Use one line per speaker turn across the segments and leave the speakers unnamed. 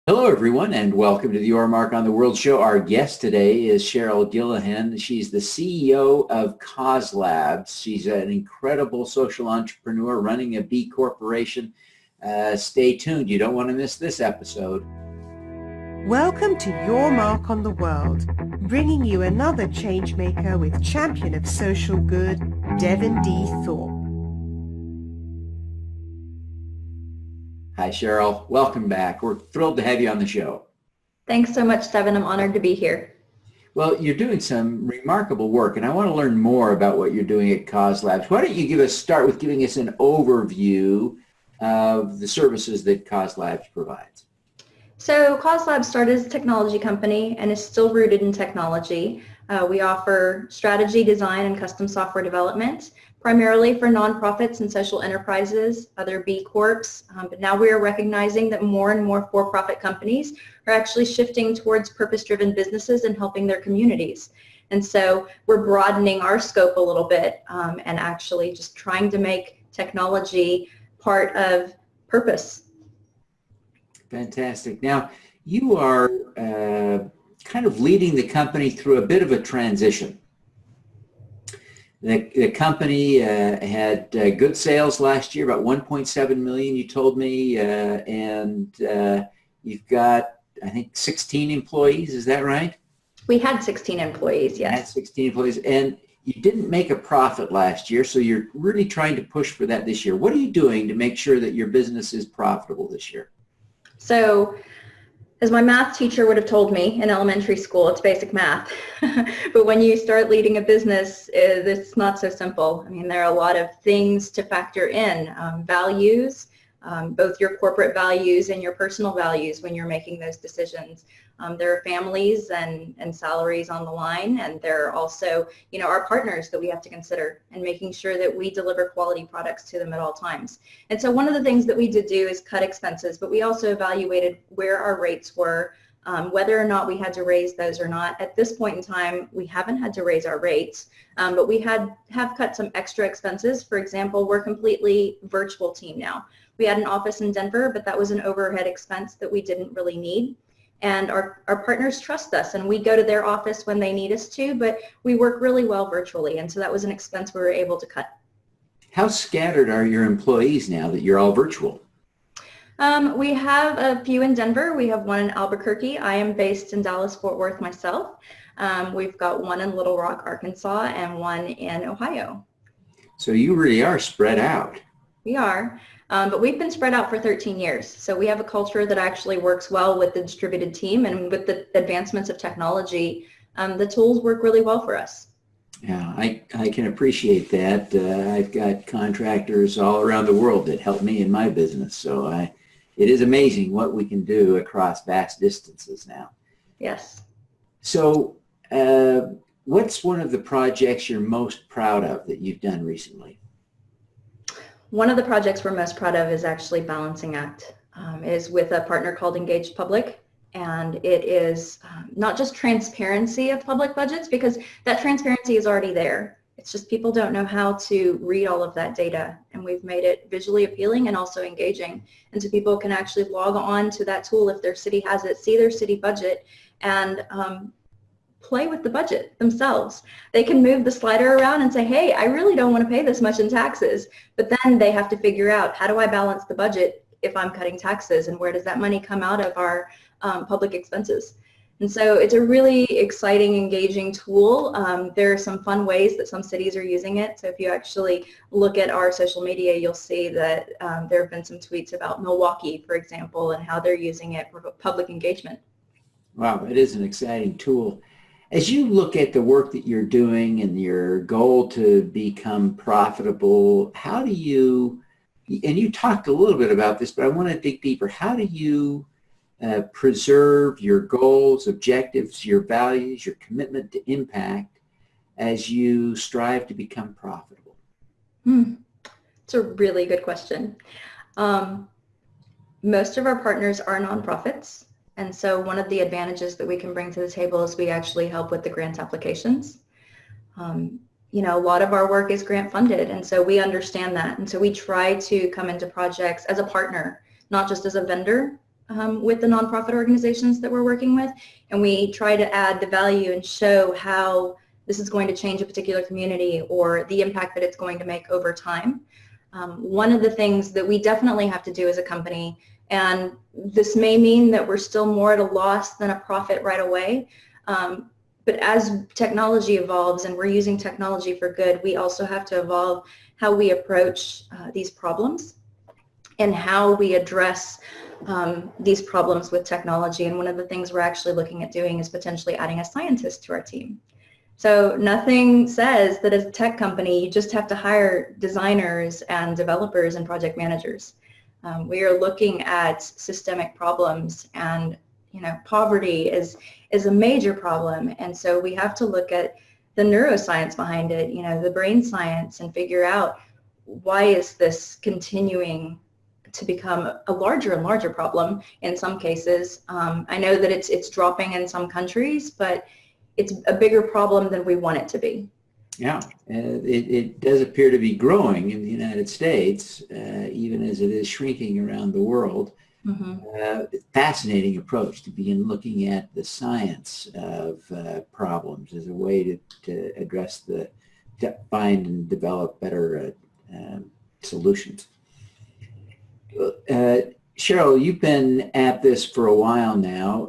Hello, everyone, and welcome to the Your Mark on the World show. Our guest today is Sheryle Gillihan. She's the CEO of Causelabs. She's an incredible social entrepreneur running a B corporation. Stay tuned. You don't want to miss this episode.
Welcome to Your Mark on the World, bringing you another changemaker with champion of social good, Devin D. Thorpe.
Hi, Sheryl. Welcome back. We're thrilled to have you on the show.
Thanks so much, Devin. I'm honored to be here.
Well, you're doing some remarkable work, and I want to learn more about what you're doing at Causelabs. Why don't you start with giving us an overview of the services that Causelabs provides?
So Causelabs started as a technology company and is still rooted in technology. We offer strategy, design, and custom software development, primarily for nonprofits and social enterprises, other B Corps. But now we are recognizing that more and more for-profit companies are actually shifting towards purpose-driven businesses and helping their communities. And so we're broadening our scope a little bit and actually just trying to make technology part of purpose.
Fantastic. Now, you are kind of leading the company through a bit of a transition. The company had good sales last year, about 1.7 million, you told me, and you've got, I think, 16 employees. Is that right?
We had 16 employees, yes.
You had 16 employees, and you didn't make a profit last year, so you're really trying to push for that this year. What are you doing to make sure that your business is profitable this year?
So, as my math teacher would have told me in elementary school, it's basic math. But when you start leading a business, it's not so simple. I mean, there are a lot of things to factor in, values, both your corporate values and your personal values when you're making those decisions. There are families and salaries on the line, and there are also, our partners that we have to consider and making sure that we deliver quality products to them at all times. And so one of the things that we did do is cut expenses, but we also evaluated where our rates were, whether or not we had to raise those or not. At this point in time, we haven't had to raise our rates, but we have cut some extra expenses. For example, we're a completely virtual team now. We had an office in Denver, but that was an overhead expense that we didn't really need. And our partners trust us, and we go to their office when they need us to, but we work really well virtually, and so that was an expense we were able to cut.
How scattered are your employees now that you're all virtual?
We have a few in Denver. We have one in Albuquerque. I am based in Dallas-Fort Worth myself. We've got one in Little Rock, Arkansas, and one in Ohio.
So you really are spread out.
We are. But we've been spread out for 13 years. So we have a culture that actually works well with the distributed team, and with the advancements of technology, the tools work really well for us.
Yeah, I can appreciate that. I've got contractors all around the world that help me in my business. So it is amazing what we can do across vast distances now.
Yes.
So what's one of the projects you're most proud of that you've done recently?
One of the projects we're most proud of is actually Balancing Act. It is with a partner called Engaged Public, and it is not just transparency of public budgets, because that transparency is already there. It's just people don't know how to read all of that data, and we've made it visually appealing and also engaging, and so people can actually log on to that tool if their city has it, see their city budget, and play with the budget themselves. They can move the slider around and say, hey, I really don't want to pay this much in taxes. But then they have to figure out, how do I balance the budget if I'm cutting taxes, and where does that money come out of our public expenses? And so it's a really exciting, engaging tool. There are some fun ways that some cities are using it. So if you actually look at our social media, you'll see that there have been some tweets about Milwaukee, for example, and how they're using it for public engagement.
Wow, it is an exciting tool. As you look at the work that you're doing and your goal to become profitable, how do you, and you talked a little bit about this, but I want to dig deeper, how do you preserve your goals, objectives, your values, your commitment to impact as you strive to become profitable?
It's a really good question. Most of our partners are nonprofits. And so one of the advantages that we can bring to the table is we actually help with the grant applications. A lot of our work is grant funded, and so we understand that. And so we try to come into projects as a partner, not just as a vendor, with the nonprofit organizations that we're working with, and we try to add the value and show how this is going to change a particular community or the impact that it's going to make over time. One of the things that we definitely have to do as a company, and this may mean that we're still more at a loss than a profit right away, but as technology evolves and we're using technology for good, we also have to evolve how we approach these problems and how we address these problems with technology. And one of the things we're actually looking at doing is potentially adding a scientist to our team. So nothing says that as a tech company, you just have to hire designers and developers and project managers. We are looking at systemic problems, and poverty is a major problem. And so we have to look at the neuroscience behind it, the brain science, and figure out why is this continuing to become a larger and larger problem in some cases. I know that it's dropping in some countries, but it's a bigger problem than we want it to be.
Yeah, it does appear to be growing in the United States, even as it is shrinking around the world. Mm-hmm. Fascinating approach to begin looking at the science of problems as a way to address to find and develop better solutions. Sheryl, you've been at this for a while now.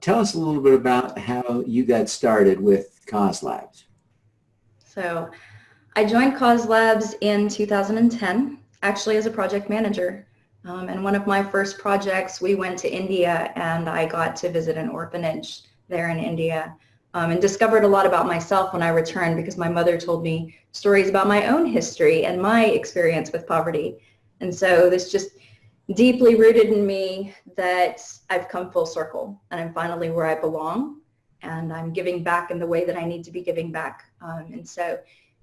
Tell us a little bit about how you got started with Causelabs.
So I joined Causelabs in 2010, actually as a project manager. And one of my first projects, we went to India, and I got to visit an orphanage there in India, and discovered a lot about myself when I returned, because my mother told me stories about my own history and my experience with poverty. And so this just deeply rooted in me that I've come full circle, and I'm finally where I belong, and I'm giving back in the way that I need to be giving back. And so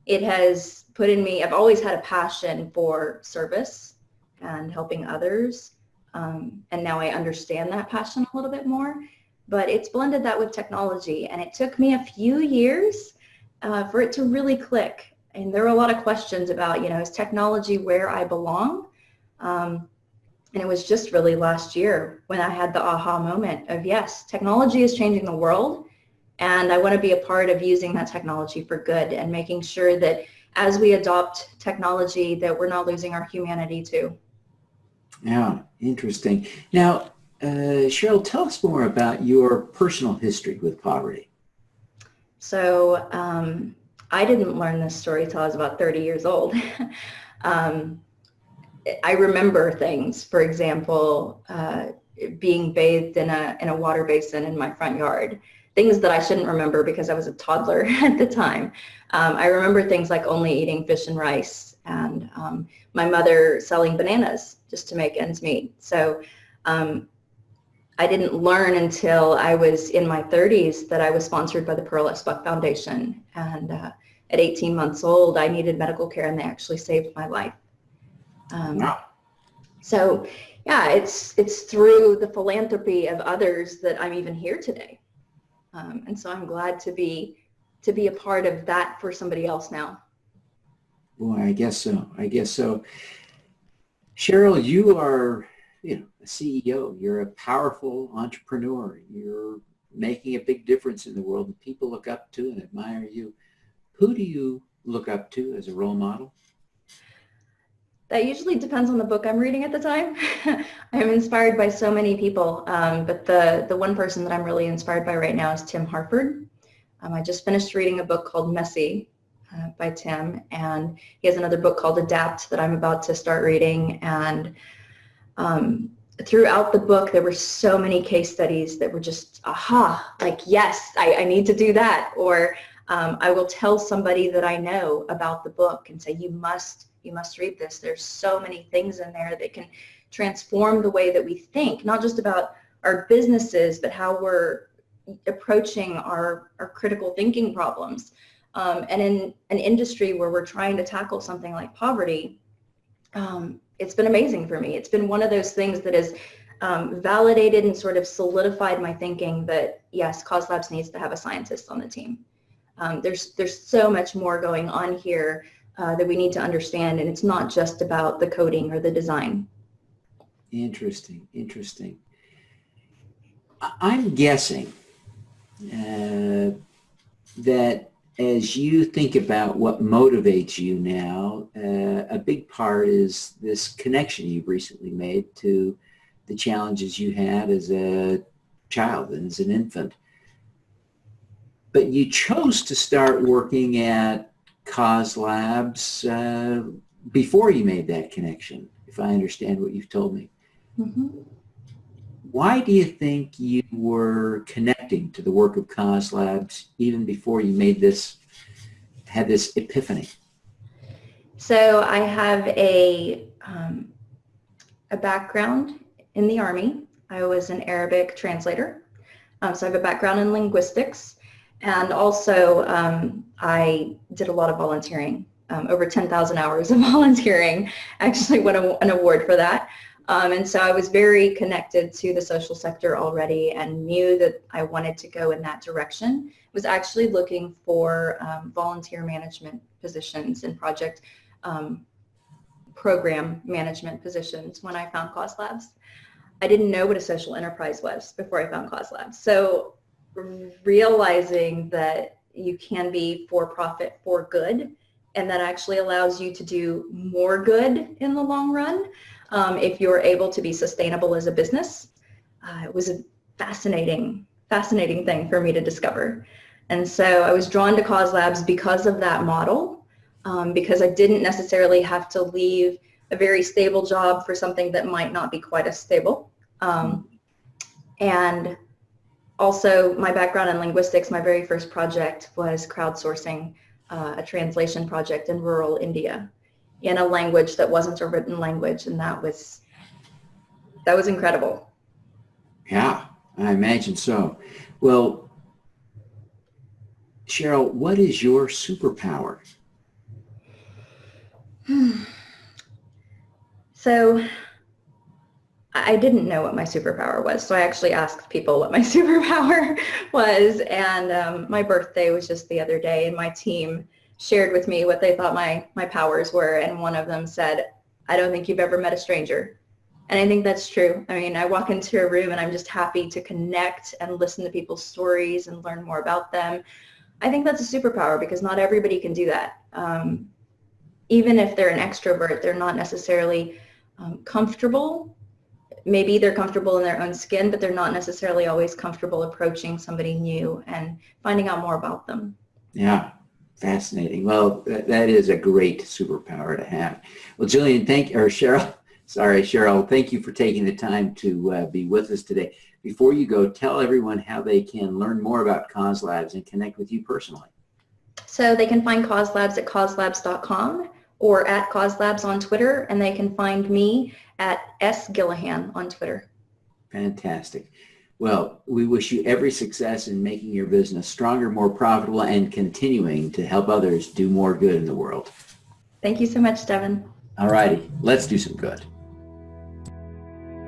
it has put in me, I've always had a passion for service and helping others. And now I understand that passion a little bit more, but it's blended that with technology. And it took me a few years for it to really click. And there were a lot of questions about, is technology where I belong? And it was just really last year when I had the aha moment of, yes, technology is changing the world, and I want to be a part of using that technology for good and making sure that as we adopt technology that we're not losing our humanity too.
Yeah, interesting. Now, Sheryl, tell us more about your personal history with poverty.
So I didn't learn this story till I was about 30 years old. I remember things, for example, being bathed in a water basin in my front yard, things that I shouldn't remember because I was a toddler at the time. I remember things like only eating fish and rice, and my mother selling bananas just to make ends meet. So I didn't learn until I was in my 30s that I was sponsored by the Pearl S. Buck Foundation. And at 18 months old, I needed medical care, and they actually saved my life.
Wow.
So yeah, it's through the philanthropy of others that I'm even here today. And so I'm glad to be a part of that for somebody else now.
Boy, I guess so. Sheryl, you are, a CEO. You're a powerful entrepreneur. You're making a big difference in the world, and people look up to and admire you. Who do you look up to as a role model?
That usually depends on the book I'm reading at the time. I'm inspired by so many people, but the one person that I'm really inspired by right now is Tim Harford. I just finished reading a book called Messy by Tim, and he has another book called Adapt that I'm about to start reading. And throughout the book, there were so many case studies that were just, aha, like, yes, I need to do that. Or I will tell somebody that I know about the book and say, you must read this. There's so many things in there that can transform the way that we think, not just about our businesses, but how we're approaching our critical thinking problems. And in an industry where we're trying to tackle something like poverty, it's been amazing for me. It's been one of those things that has validated and sort of solidified my thinking that, yes, Causelabs needs to have a scientist on the team. There's so much more going on here that we need to understand, and it's not just about the coding or the design.
Interesting. I'm guessing that as you think about what motivates you now, a big part is this connection you've recently made to the challenges you had as a child and as an infant. But you chose to start working at Causelabs before you made that connection, if I understand what you've told me.
Mm-hmm.
Why do you think you were connecting to the work of Causelabs even before you had this epiphany?
So I have a background in the Army. I was an Arabic translator. So I have a background in linguistics. And also I did a lot of volunteering, over 10,000 hours of volunteering. Actually won an award for that. And so I was very connected to the social sector already and knew that I wanted to go in that direction. Was actually looking for volunteer management positions and project program management positions when I found Causelabs. I didn't know what a social enterprise was before I found Causelabs. So realizing that you can be for profit for good, and that actually allows you to do more good in the long run if you're able to be sustainable as a business. It was a fascinating thing for me to discover. And so I was drawn to Causelabs because of that model, because I didn't necessarily have to leave a very stable job for something that might not be quite as stable. And also my background in linguistics, my very first project was crowdsourcing a translation project in rural India in a language that wasn't a written language, and that was incredible.
Yeah, I imagine so. Well, Sheryl, what is your superpower?
So I didn't know what my superpower was, so I actually asked people what my superpower was, and my birthday was just the other day, and my team shared with me what they thought my powers were, and one of them said, "I don't think you've ever met a stranger." And I think that's true. I mean, I walk into a room and I'm just happy to connect and listen to people's stories and learn more about them. I think that's a superpower because not everybody can do that. Even if they're an extrovert, they're not necessarily comfortable. Maybe they're comfortable in their own skin, but they're not necessarily always comfortable approaching somebody new and finding out more about them.
Yeah, fascinating. Well, that is a great superpower to have. Well, Sheryl, thank you for taking the time to be with us today. Before you go, tell everyone how they can learn more about Causelabs and connect with you personally.
So they can find Causelabs at causelabs.com or at Causelabs on Twitter, and they can find me at Gillihan on Twitter.
Fantastic. Well, we wish you every success in making your business stronger, more profitable, and continuing to help others do more good in the world.
Thank you so much, Devin.
All righty, let's do some good.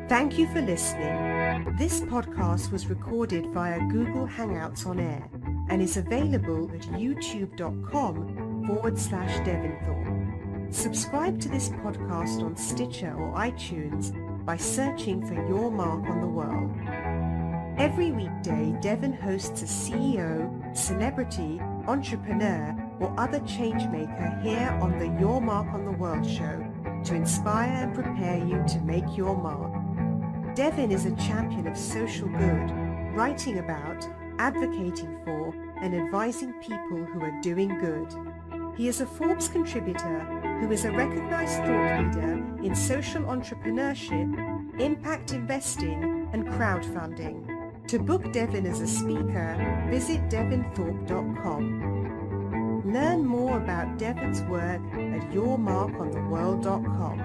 Thank you for listening. This podcast was recorded via Google Hangouts on Air and is available at youtube.com/Devin Thorpe. Subscribe to this podcast on Stitcher or iTunes by searching for Your Mark on the World. Every weekday, Devin hosts a CEO, celebrity, entrepreneur, or other changemaker here on the Your Mark on the World show to inspire and prepare you to make your mark. Devin is a champion of social good, writing about, advocating for, and advising people who are doing good. He is a Forbes contributor who is a recognized thought leader in social entrepreneurship, impact investing, and crowdfunding. To book Devin as a speaker, visit devinthorpe.com. Learn more about Devin's work at yourmarkontheworld.com.